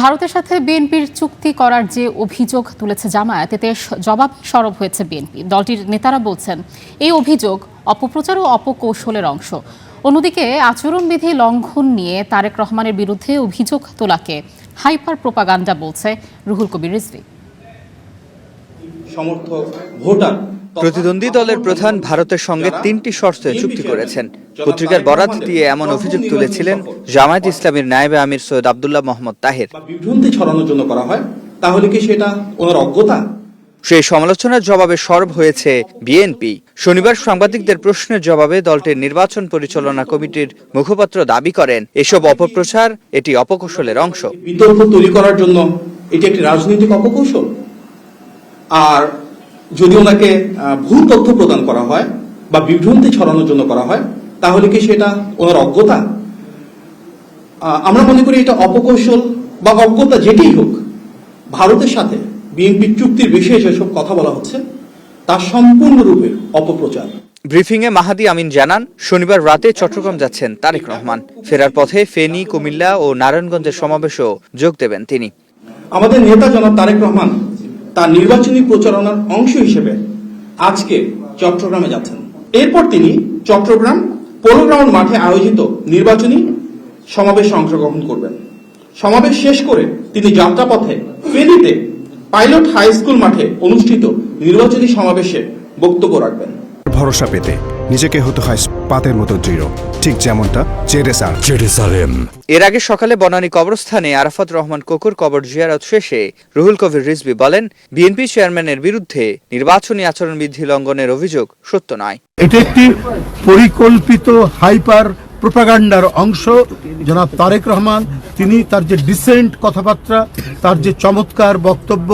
ভারতের সাথে বিএনপির চুক্তি করার যে অভিযোগ তুলেছে জামায়াত, এতে জবাব সরব হয়েছে বিএনপি। দলটির নেতারা বলছেন এই অভিযোগ অপপ্রচার ও অপকৌশলের অংশ। অন্যদিকে আচরণবিধি লঙ্ঘন নিয়ে তারেক রহমানের বিরুদ্ধে অভিযোগ তোলাকে হাইপার প্রোপাগান্ডা বলছে রুহুল কবির রিজভী। সমর্থক ভোটার প্রতিদ্বন্দ্বী দলের প্রধান ভারতের সঙ্গে ৩টি শর্তে চুক্তি করেছেন। পত্রিকার বরাত দিয়ে এমন অভিযোগ তুলেছিলেন জামায়াত ইসলামীর নায়েবে আমির সৈয়দ আব্দুল্লাহ মোহাম্মদ তাহের। বিভ্রান্তি ছড়ানোর জন্য করা হয়, তাহলে কি সেটা ওনার অজ্ঞতা? সেই সমালোচনার জবাবে সরব হয়েছে বিএনপি। শনিবার সাংবাদিকদের প্রশ্নের জবাবে দলটির নির্বাচন পরিচালনা কমিটির মুখপাত্র দাবি করেন, এসব অপপ্রচার এটি অপকৌশলের অংশ। বিতর্ক তৈরি করার জন্য এটি একটি রাজনৈতিক অপকৌশল। আর যদি ওনাকে ভুল তথ্য প্রদান করা হয় বা বিভ্রান্তি ছড়ানোর জন্য করা হয়, তাহলে কি সেটা ওনার অজ্ঞতা? আমরা মনে করি এটা অপকৌশল বা অজ্ঞতা যেটাই হোক, ভারতের সাথে বিএনপির চুক্তির বিষয়ে যেসব কথা বলা হচ্ছে তা সম্পূর্ণরূপে অপপ্রচার। ব্রিফিংয়ে মাহাদি আমিন জানান, শনিবার রাতে চট্টগ্রাম যাচ্ছেন তারেক রহমান। ফেরার পথে ফেনী, কুমিল্লা ও নারায়ণগঞ্জের সমাবেশেও যোগ দেবেন তিনি। আমাদের নেতা জনাব তারেক রহমান তার নির্বাচনী প্রচারণার অংশ হিসেবে আজকে চট্টগ্রামে যাচ্ছেন। এরপর তিনি চট্টগ্রাম পোলো গ্রাউন্ড মাঠে আয়োজিত নির্বাচনী সমাবেশে অংশগ্রহণ করবেন। সমাবেশ শেষ করে তিনি যাত্রাপথে ফেনীতে পাইলট হাই স্কুল মাঠে অনুষ্ঠিত নির্বাচনী সমাবেশে বক্তব্য রাখবেন। ভরসা পেতে নিজেকে হতে হয় পাতের মতো দৃঢ়, ঠিক যেমনটা জেরুসালেম। এর আগে সকালে বনানী কবরস্থানে আরাফাত রহমান কোকুর কবর জিয়ারত শেষে রুহুল কবির রিজভী বলেন, বিএনপি চেয়ারম্যানের বিরুদ্ধে নির্বাচনী আচরণবিধি লঙ্ঘনের অভিযোগ সত্য নয়। এটা একটি পরিকল্পিত হাইপার প্রোপাগান্ডার অংশ। জনাব তারেক রহমান তিনি তার যে ডিসেন্ট কথাবার্তা, তার যে চমৎকার বক্তব্য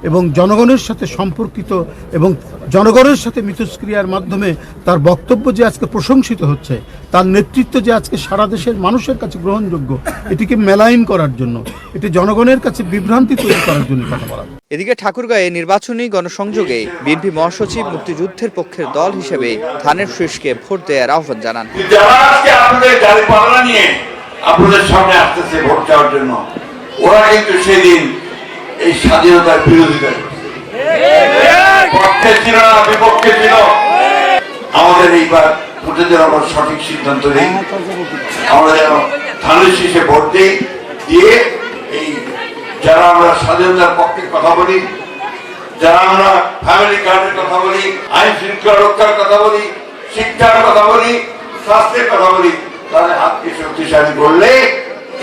এবং জনগণের সাথে সম্পর্কিত এবং জনগণের সাথে মিথস্ক্রিয়ার মাধ্যমে তার বক্তব্য যে আজকে প্রশংসিত হচ্ছে, তার নেতৃত্ব যে আজকে সারা দেশের মানুষের কাছে গ্রহণযোগ্য, এটিকে মেলাইন করার জন্য, এটি জনগণের কাছে বিভ্রান্তি তৈরি করার জন্য কথা বলা। এদিকে ঠাকুরগাঁয়ে নির্বাচনী গণসংযোগে বিএনপি মহাসচিব মুক্তিযুদ্ধের পক্ষের দল হিসেবে ধানের শীষকে ভোট দেওয়ার আহ্বান জানান। আপনাদের সামনে আসতেছে ভোট চাওয়ার জন্য, ওরা কিন্তু সেদিন এই স্বাধীনতার বিরোধিতা পক্ষে ছিল না, বিপক্ষে ছিল। আমাদের এইবার ভোটে যেন আমরা সঠিক সিদ্ধান্ত নিই, আমরা যেন ধানের শীষে ভোট দিই, দিয়ে এই যারা আমরা স্বাধীনতার পক্ষে কথা বলি, যারা আমরা ফ্যামিলি কার্ডের কথা বলি, আইন শৃঙ্খলা রক্ষার কথা বলি, শিক্ষার কথা বলি, স্বাস্থ্যের কথা বলি, তাদের হাতকে শক্তিশালী করলে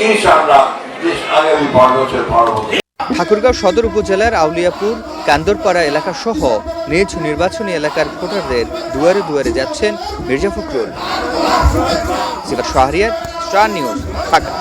ইনশাআল্লাহ দেশ আগামী 5 বছর ভালো হবে। ঠাকুরগাঁও সদর উপজেলার আউলিয়াপুর, কান্দরপাড়া এলাকা সহ নিজ নির্বাচনী এলাকার ভোটারদের দুয়ারে দুয়ারে যাচ্ছেন মির্জা ফখরুল। সিফাত শাহরিয়ার, স্টার নিউজ, ঢাকা।